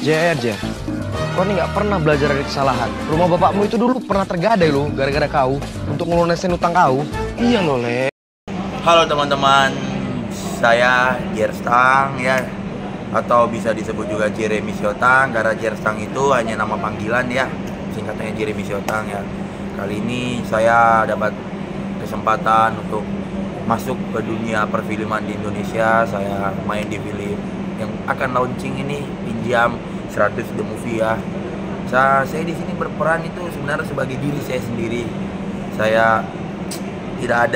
Jer, kau ini nggak pernah belajar dari kesalahan. Rumah bapakmu itu dulu pernah tergadai loh, gara-gara kau untuk ngelunasin utang kau. Iya loh, Le. Halo teman-teman, saya Jerstang ya, atau bisa disebut juga Jeremy Siotang, karena Jerstang itu hanya nama panggilan ya, singkatannya Jeremy Siotang ya. Kali ini saya dapat kesempatan untuk masuk ke dunia perfilman di Indonesia. Saya main di film yang akan launching ini, Pinjam 100 The Movie ya. Saya di sini berperan itu sebenarnya sebagai diri saya sendiri. Saya tidak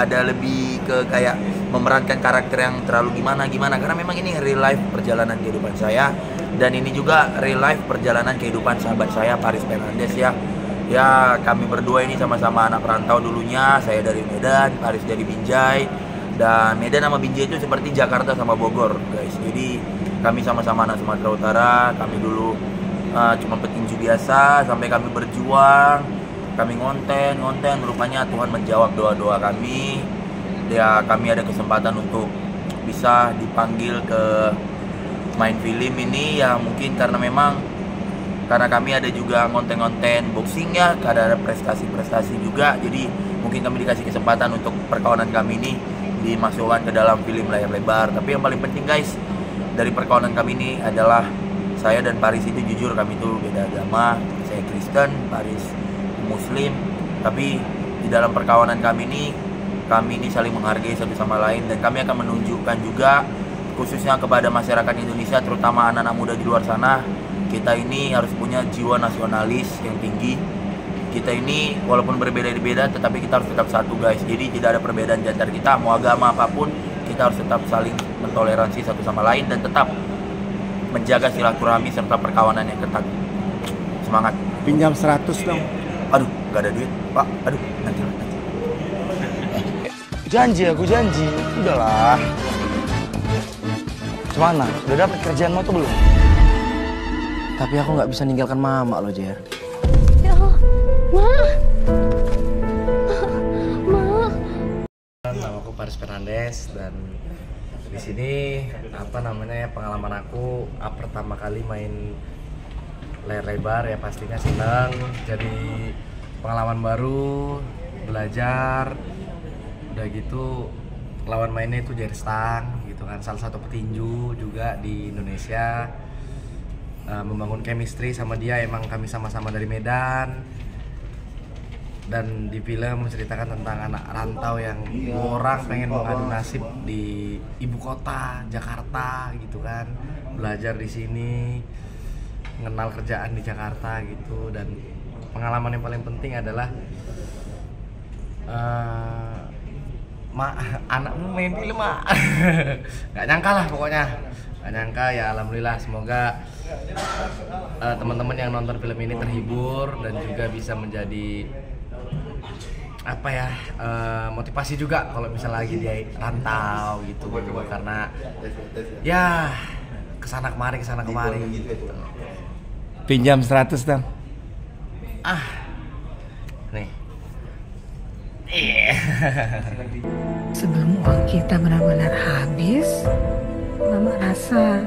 ada lebih ke kayak memerankan karakter yang terlalu gimana karena memang ini real life perjalanan kehidupan saya, dan ini juga real life perjalanan kehidupan sahabat saya Paris Fernandes ya. Ya, kami berdua ini sama-sama anak perantau dulunya. Saya dari Medan, Paris dari Binjai. Dan Medan sama Binjai itu seperti Jakarta sama Bogor, guys. Jadi kami sama-sama anak Sumatera Utara. Kami dulu cuma petinju biasa sampai kami berjuang. Kami ngonten. Rupanya Tuhan menjawab doa-doa kami. Ya, kami ada kesempatan untuk bisa dipanggil ke main film ini ya, mungkin karena kami ada juga ngonten boxing ya, ada prestasi-prestasi juga. Jadi mungkin kami dikasih kesempatan untuk perkawanan kami ini dimasukkan ke dalam film layar lebar. Tapi yang paling penting guys, dari perkawanan kami ini adalah saya dan Paris itu jujur kami itu beda agama. Saya Kristen, Paris Muslim. Tapi di dalam perkawanan kami ini saling menghargai satu sama lain, dan kami akan menunjukkan juga khususnya kepada masyarakat Indonesia, terutama anak-anak muda di luar sana, kita ini harus punya jiwa nasionalis yang tinggi. Kita ini walaupun berbeda-beda, tetapi kita harus tetap satu guys. Jadi tidak ada perbedaan di antara kita, mau agama apapun, kita harus tetap saling mentoleransi satu sama lain dan tetap menjaga silaturahmi serta perkawanan yang ketat. Semangat. Pinjam 100 dong. Aduh, gak ada duit Pak. Aduh, nanti. Aku janji. Udahlah. Gimana? Udah dapat kerjaan mau tuh belum? Tapi aku nggak bisa ninggalkan mama loh, Jer. Ya Allah, Ma. Nama aku Paris Fernandes, dan di sini pengalaman aku pertama kali main layar lebar ya, pastinya senang. Jadi pengalaman baru, belajar, udah gitu lawan mainnya itu Jerstang gitu kan, salah satu petinju juga di Indonesia. Membangun chemistry sama dia, emang kami sama-sama dari Medan. Dan di film menceritakan tentang anak rantau yang orang pengen mengadu nasib di ibu kota Jakarta gitu kan, belajar di sini, mengenal kerjaan di Jakarta gitu. Dan pengalaman yang paling penting adalah anakmu main film, Mak. Gak nyangka lah pokoknya, gak nyangka ya. Alhamdulillah, semoga teman-teman yang nonton film ini terhibur dan juga bisa menjadi motivasi juga kalau misalnya lagi di rantau gitu, karena ya kesana kemari gitu. Pinjam 100 dong. Nih. Sebelum uang kita benar-benar habis, Mama rasa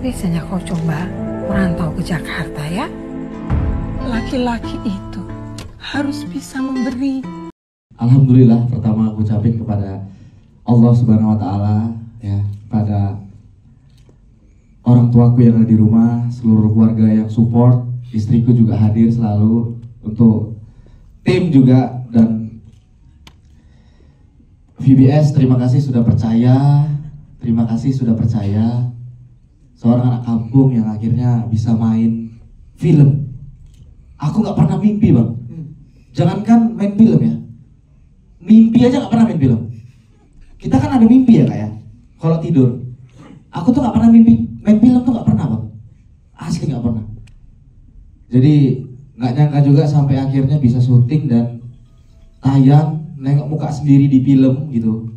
biasanya kau coba merantau ke Jakarta ya. Laki-laki itu harus bisa memberi. Alhamdulillah, pertama aku ucapin kepada Allah Subhanahu wa Ta'ala ya, pada orang tuaku yang ada di rumah, seluruh keluarga yang support, istriku juga hadir selalu, untuk tim juga, dan VBS terima kasih sudah percaya seorang anak kampung yang akhirnya bisa main film. Aku nggak pernah mimpi bang, jangankan main film ya, mimpi aja nggak pernah main film. Kita kan ada mimpi ya kak ya, kalau tidur. Aku tuh nggak pernah mimpi main film, tuh nggak pernah bang, asli nggak pernah. Jadi nggak nyangka juga sampai akhirnya bisa syuting dan tayang, nengok muka sendiri di film gitu.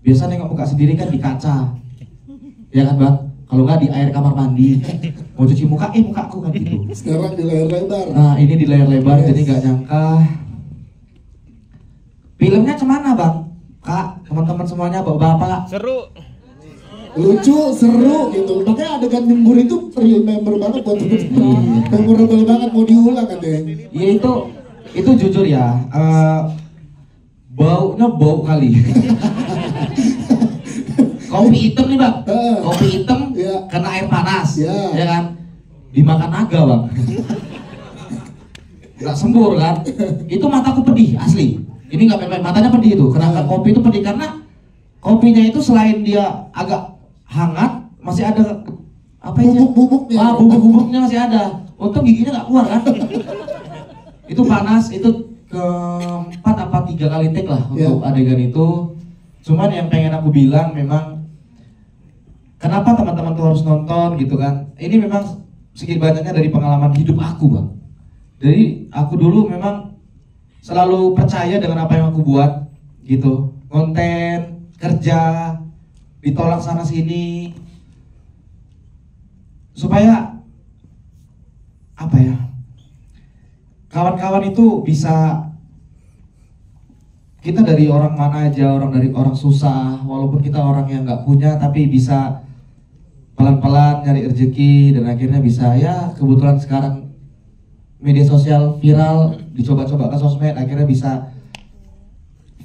Biasa nengok muka sendiri kan di kaca, ya kan bang? Kalau nggak di air kamar mandi, mau cuci muka, mukaku kan gitu. Sekarang di layar lebar. Nah ini di layar lebar, jadi nggak nyangka. Filmnya cemana bang? Kak, teman-teman semuanya, bapak-bapak. Seru. lucu, seru gitu. Makanya adegan nyembur itu remember banget buat temen-temen. Memorable banget, mau diulang katanya. Ya itu jujur ya, baunya bau kali. Kopi hitam nih bang, kopi hitam kena air panas, ya kan? Dimakan naga bang. Nggak sembur kan? Itu mataku pedih asli. Ini nggak main-main, matanya pedih itu. Kenapa kopi itu pedih? Karena kopinya itu selain dia agak hangat, masih ada apa ya? Bubuk-bubuknya. Bubuk-bubuknya masih ada. Untung giginya nggak keluar kan? Itu panas, itu keempat apa 3 kali take lah untuk adegan itu. Cuman yang pengen aku bilang memang kenapa teman-teman tuh harus nonton gitu kan? Ini memang sedikit banyaknya dari pengalaman hidup aku bang. Jadi aku dulu memang selalu percaya dengan apa yang aku buat gitu. Konten, kerja, ditolak sana sini. Supaya apa ya? Kawan-kawan itu bisa, kita dari orang mana aja, dari orang susah, walaupun kita orang yang nggak punya, tapi bisa pelan-pelan nyari rezeki dan akhirnya bisa, ya kebetulan sekarang media sosial viral, dicoba-coba ke sosmed, akhirnya bisa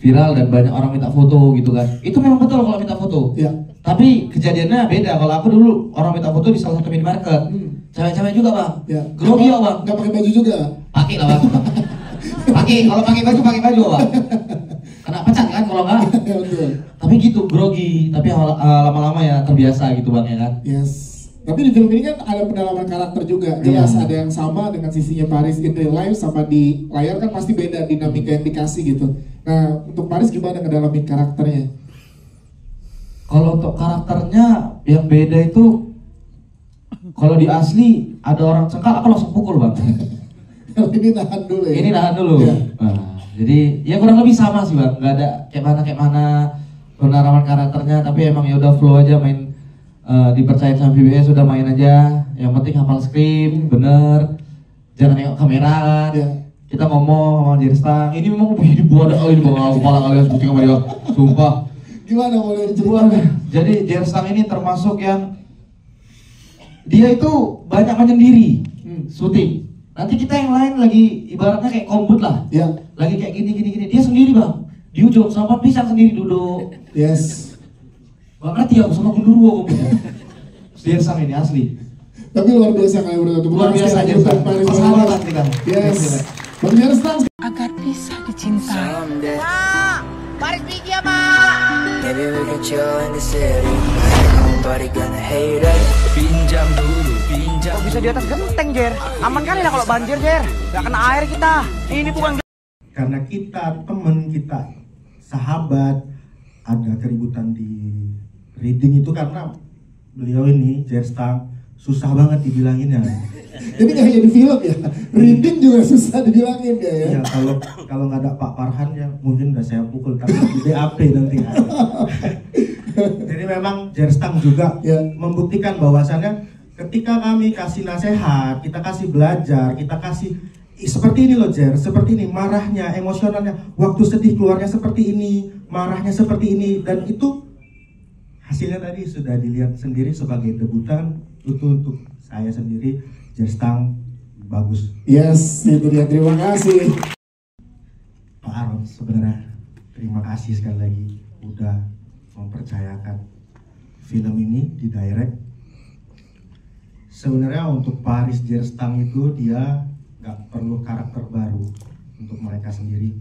viral dan banyak orang minta foto gitu kan. Itu memang betul kalau minta foto. Tapi kejadiannya beda. Kalau aku dulu orang minta foto di salah satu minimarket, cewek-cewek juga bang, grogi ya bang. Nggak pakai baju juga? Pakai lah bang. Kalau pakai baju bang. Kena pecat kan kalau nggak. Tapi gitu grogi. Tapi lama-lama ya terbiasa gitu bang ya kan. Yes. Tapi di film ini kan ada pendalaman karakter juga. Jelas ada yang sama dengan sisinya Paris in real life sama di layar kan pasti beda dinamika yang dikasih gitu. Nah untuk Paris gimana ngedalamin karakternya? Kalau untuk karakternya yang beda itu, kalau di asli ada orang cengkak aku langsung pukul bang. Ini nahan dulu ya? Ini nahan dulu. Nah, jadi ya kurang lebih sama sih bang. Gak ada kayak mana penerapan karakternya. Tapi emang ya udah flow aja main. Dipercaya sama VBS sudah main aja. Yang penting hafal skrip, bener. Jangan nengok kamera kan. Kita ngomong sama Jerstang. Ini memang dibuat kali di bawah kepala kalian seperti sama dia. Sumpah. Gimana boleh diceritain? Jadi Jerstang ini termasuk yang dia itu banyak menyendiri syuting. Nanti kita yang lain lagi ibaratnya kayak kombut lah. Lagi kayak gini. Dia sendiri bang. Di ujung sama pisang sendiri duduk. Yes. Gak ngerti aku sama Gundurwo kombutnya. Jerstang ini asli. Tapi luar biasa kalian berdua. Luar biasa aja. Persahabatan kita. Yes. Bang Jerstang. Agar bisa dicintai. Paris Bigi apa? Maybe we can chill in the city. Nobody gonna hate us. Pinjam dulu, pinjam. Kok bisa di atas genteng, Jer? Aman kali lah kalau banjir, Jer. Gak kena air kita. Ini bukan. Karena kita temen, kita sahabat, ada keributan di reading itu karena beliau ini Jerstang susah banget dibilanginnya. Jadi nggak hanya di film ya, reading juga susah dibilangin ya. Iya, kalau nggak ada Pak Farhan ya mungkin udah saya pukul, tapi di BAP nanti. Jadi memang Jerstang juga membuktikan bahwasannya ketika kami kasih nasihat, kita kasih belajar, kita kasih seperti ini loh Jer, seperti ini marahnya, emosionalnya, waktu sedih keluarnya seperti ini, marahnya seperti ini, dan itu hasilnya tadi sudah dilihat sendiri sebagai debutan. Itu untuk saya sendiri Jerstang bagus. Yes, itu dia, terima kasih Pak Aron. Sebenarnya terima kasih sekali lagi udah mempercayakan film ini di direct. Sebenarnya untuk Paris Jerstang itu dia nggak perlu karakter baru untuk mereka sendiri.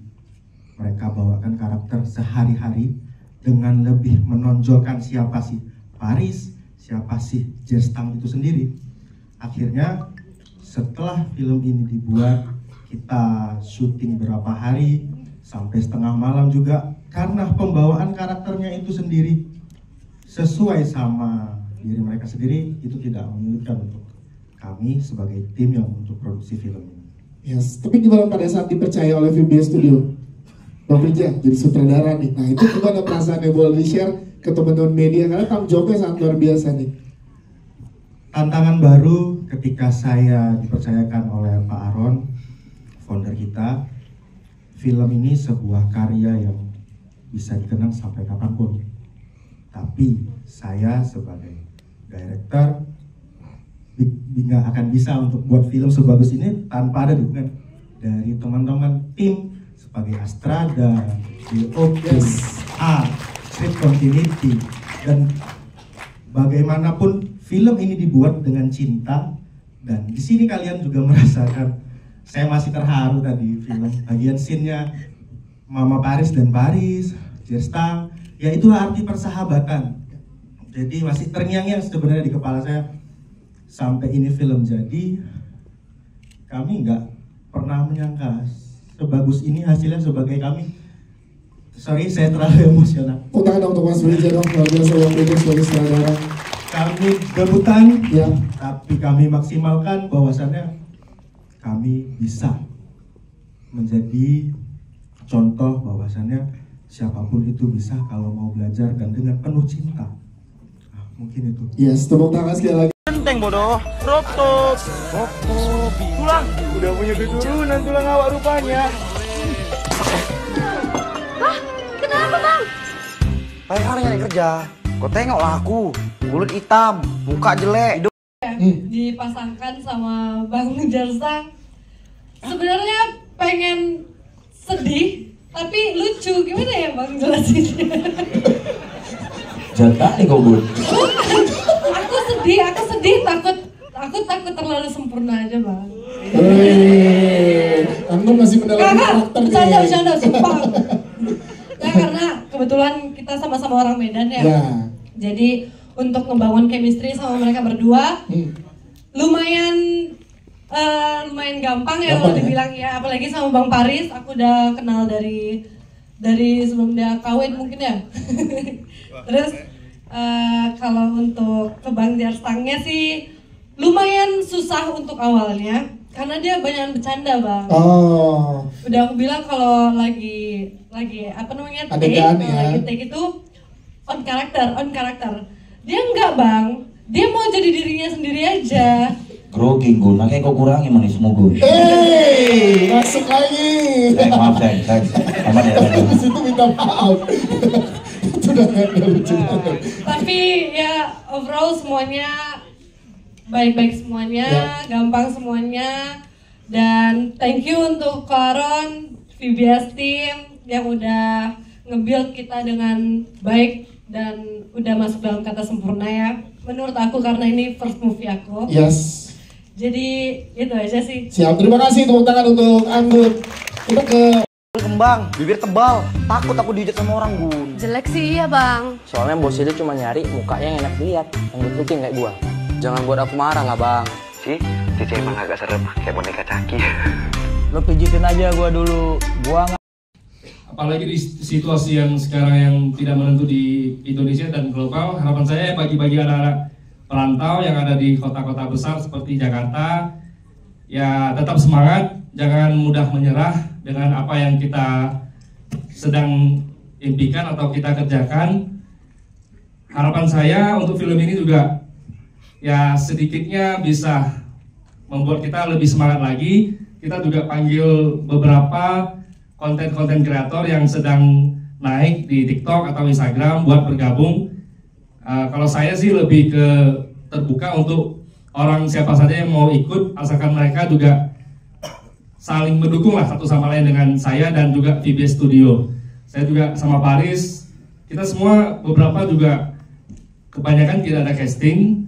Mereka bawakan karakter sehari-hari dengan lebih menonjolkan siapa sih Paris, siapa sih Jerstang itu sendiri. Akhirnya setelah film ini dibuat, kita syuting berapa hari sampai setengah malam juga karena pembawaan karakternya itu sendiri sesuai sama diri mereka sendiri. Itu tidak menyulitkan untuk kami sebagai tim yang untuk produksi film ini. Yes, tapi gimana pada saat dipercaya oleh VBS Studio, Bang Rija jadi sutradara nih. Nah itu gimana perasaannya, boleh di-share ke teman-teman media karena tanggung jawabnya sangat luar biasa nih. Tantangan baru ketika saya dipercayakan oleh Pak Aron, founder kita. Film ini sebuah karya yang bisa dikenang sampai kapanpun. Tapi saya sebagai director nggak akan bisa untuk buat film sebagus ini tanpa ada dukungan dari teman-teman tim sebagai Astrada, DOP, script continuity, dan bagaimanapun film ini dibuat dengan cinta. Dan di sini kalian juga merasakan, saya masih terharu tadi film bagian scene-nya Mama Paris dan Paris, Jerstang, ya itulah arti persahabatan. Jadi masih terngiang-ngiang sebenarnya di kepala saya sampai ini film jadi. Kami nggak pernah menyangka sebagus ini hasilnya sebagai kami. Sorry, saya terlalu emosional. Tangan dong untuk Mas Brija dong, luar biasa waktu itu sebagai sutradara. Kami debutan, ya, tapi kami maksimalkan bahwasannya kami bisa menjadi contoh bahwasannya siapapun itu bisa kalau mau belajar dan dengan penuh cinta. Nah, mungkin itu. Yes, tepuk tangan sekali lagi. Enteng bodoh, rotop, tulang, udah punya keturunan tulang awak rupanya. Hah? Kenapa bang? Kayak orang nyari kerja, kau tengoklah aku, kulit hitam, muka jelek. Dipasangkan sama Bang Jerstang. Sebenarnya pengen sedih, tapi lucu. Gimana ya Bang jelasinnya? Jatah nih kau bun. Aku sedih, takut terlalu sempurna aja Bang. Antum masih mendalami karakter nih. Bercanda, sumpah. Ya karena kebetulan kita sama-sama orang Medan ya. Jadi untuk membangun chemistry sama mereka berdua lumayan gampang ya kalau dibilang ya, apalagi sama Bang Paris. Aku udah kenal dari sebelum dia kawin mungkin ya. Terus kalau untuk ke Bang Jerstangnya sih lumayan susah untuk awalnya karena dia banyak bercanda Bang. Udah aku bilang kalau lagi apa namanya take itu on karakter. Dia enggak Bang, dia mau jadi dirinya sendiri aja. Grogi gun, makanya kau kurangi manis gun. Masuk lagi. Maaf saya, aman ya. Di situ minta maaf. Itu udah nggak lucu. Tapi ya overall semuanya baik-baik semuanya, gampang semuanya. Dan thank you untuk Karon, VBS team yang udah nge-build kita dengan baik dan udah masuk dalam kata sempurna ya. Menurut aku karena ini first movie aku. Yes. Jadi itu aja sih. Siap, terima kasih tepuk tangan untuk Anggun. Kita ke kembang, bibir tebal, takut aku dihujat sama orang Gun. Jelek sih iya bang. Soalnya bosnya dia cuma nyari mukanya yang enak dilihat, yang good looking kayak gua. Jangan buat aku marah lah bang. Cici emang agak serem, kayak boneka Caki. Lo pijitin aja gua dulu, gua nggak. Apalagi di situasi yang sekarang yang tidak menentu di Indonesia dan global, harapan saya bagi anak-anak perantau yang ada di kota-kota besar seperti Jakarta, ya tetap semangat, jangan mudah menyerah dengan apa yang kita sedang impikan atau kita kerjakan. Harapan saya untuk film ini juga ya sedikitnya bisa membuat kita lebih semangat lagi. Kita juga panggil beberapa konten-konten kreator yang sedang naik di TikTok atau Instagram buat bergabung. Kalau saya sih lebih ke terbuka untuk orang siapa saja yang mau ikut, asalkan mereka juga saling mendukung lah satu sama lain dengan saya dan juga VBS Studio. Saya juga sama Paris, kita semua beberapa juga kebanyakan tidak ada casting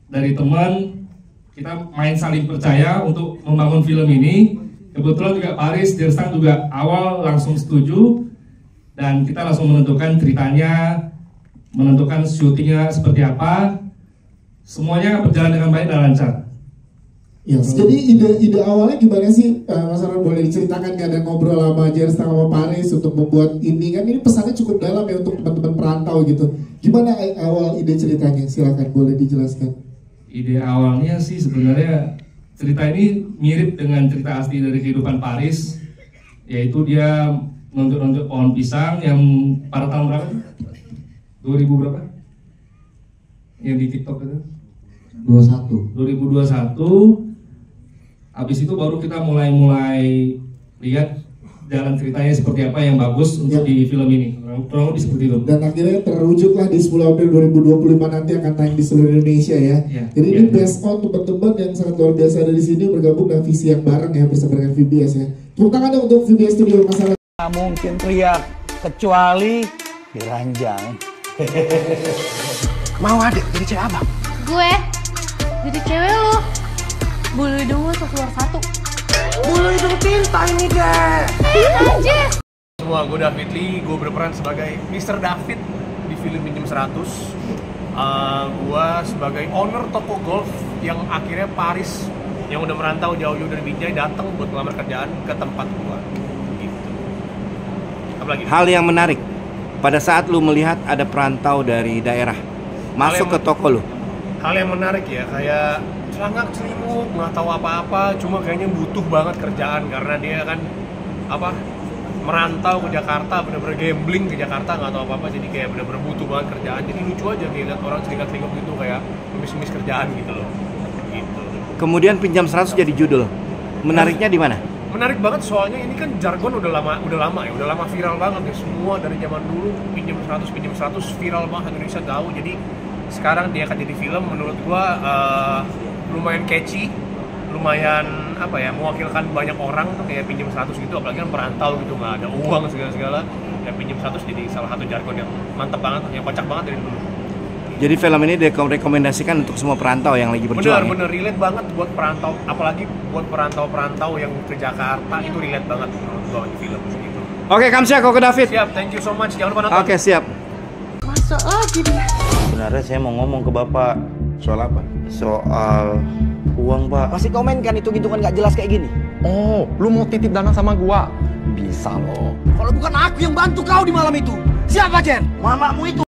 dari teman. Kita main saling percaya untuk membangun film ini. Kebetulan juga Paris, Jerstang juga awal langsung setuju dan kita langsung menentukan ceritanya, menentukan syutingnya seperti apa. Semuanya berjalan dengan baik dan lancar. Yes. Jadi ide awalnya gimana sih, Mas Aron, boleh diceritakan? Gak ada ngobrol sama Jerstang sama Paris untuk membuat ini kan? Ini pesannya cukup dalam ya untuk teman-teman perantau gitu. Gimana awal ide ceritanya? Silakan boleh dijelaskan. Ide awalnya sih sebenarnya cerita ini mirip dengan cerita asli dari kehidupan Paris, yaitu dia nunjuk-nunjuk pohon pisang yang pada tahun berapa? 2000 berapa? Yang di TikTok itu? 2021. Habis itu baru kita mulai lihat jalan ceritanya seperti apa yang bagus untuk di film ini. Kurang lebih seperti itu. Dan akhirnya terwujudlah di 10 April 2025 nanti akan tayang di seluruh Indonesia ya. Jadi ini based on teman-teman yang sangat luar biasa dari sini bergabung dengan visi yang bareng ya bersama dengan VBS ya. Tepuk tangan dong untuk VBS Studio masalah. Nggak mungkin teriak kecuali diranjang. Mau adik jadi cewek abang? Gue jadi cewek lo. Bulu hidung lo keluar satu. Bulu hidung tinta ini deh. Anjir. Semua, gue David Lee, gue berperan sebagai Mr. David di film Pinjam 100. Gue sebagai owner toko golf yang akhirnya Paris yang udah merantau jauh-jauh dari Binjai datang buat ngelamar kerjaan ke tempat gue. Gitu. Apalagi? Hal yang menarik pada saat lu melihat ada perantau dari daerah masuk ke toko lu. Hal yang menarik ya, kayak celangak celimuk, nggak tahu apa-apa, cuma kayaknya butuh banget kerjaan karena dia kan merantau ke Jakarta, bener-bener gambling ke Jakarta, nggak tahu apa-apa, jadi kayak bener-bener butuh banget kerjaan. Jadi lucu aja kayak lihat orang celingak-celinguk gitu kayak ngemis-ngemis kerjaan gitu loh. Gitu. Kemudian Pinjam 100 jadi judul. Menariknya di mana? Menarik banget soalnya ini kan jargon udah lama viral banget ya, semua dari zaman dulu Pinjam 100 viral banget, Indonesia tahu. Jadi sekarang dia akan jadi film, menurut gua lumayan catchy, lumayan mewakilkan banyak orang tuh kayak Pinjam 100 gitu, apalagi kan perantau gitu, nggak ada uang segala-segala ya. Pinjam 100 jadi salah satu jargon yang mantep banget, yang kocak banget dari dulu. Jadi film ini direkomendasikan untuk semua perantau yang lagi berjuang. Bener relate banget buat perantau, apalagi buat perantau yang ke Jakarta, itu relate banget menurut gua di film gitu. Oke, Kamsia, kok ke David. Siap, thank you so much, jangan lupa nonton. Oke, siap. Masuk lagi dia. Sebenarnya saya mau ngomong ke Bapak. Soal apa? Soal uang, Pak. Masih komen kan hitung-hitungan nggak jelas kayak gini? Oh, lu mau titip dana sama gua? Bisa loh. Kalau bukan aku yang bantu kau di malam itu, siapa Jen? Mamamu itu.